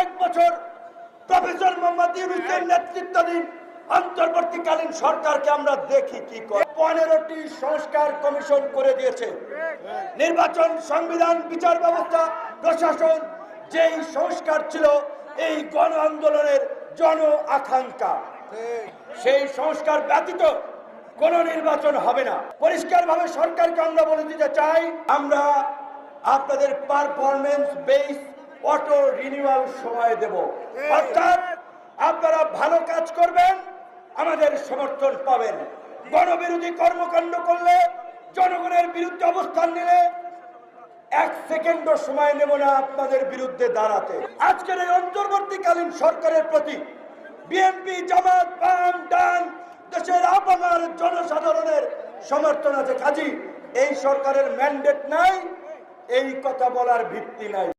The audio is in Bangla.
এক বছর প্রফেসর মোহাম্মদ ইউনূসের নেতৃত্বাধীন অন্তর্বর্তীকালীন সরকারকে আমরা দেখি কি করে। 15টি সংস্কার কমিশন করে দিয়েছে। নির্বাচন, সংবিধান, বিচার ব্যবস্থা, প্রশাসন, যেই সংস্কার ছিল এই গণ আন্দোলনের জন আকাঙ্ক্ষা, সেই সংস্কার ব্যতীত কোন নির্বাচন হবে না। পরিষ্কারভাবে সরকারকে আমরা বলে দিতে চাই, আমরা আপনাদের পারফরমেন্স বেস অটো রিনিউয়াল সময় দেব। অর্থাৎ আপনারা ভালো কাজ করবেন, আমাদের সমর্থন পাবেন। গণবিরোধী কর্মকাণ্ড করলে, জনগণের বিরুদ্ধে অবস্থান নিলে 1 সেকেন্ডও সময় নেব না আপনাদের বিরুদ্ধে দাঁড়াতে। আজকের এই অন্তর্বর্তীকালীন সরকারের প্রতি বিএনপি, জামাত, বাম, ডান, দেশের আপামর জনসাধারণের সমর্থন আছে। কাজী এই সরকারের ম্যান্ডেট নাই, এই কথা বলার ভিত্তি নাই।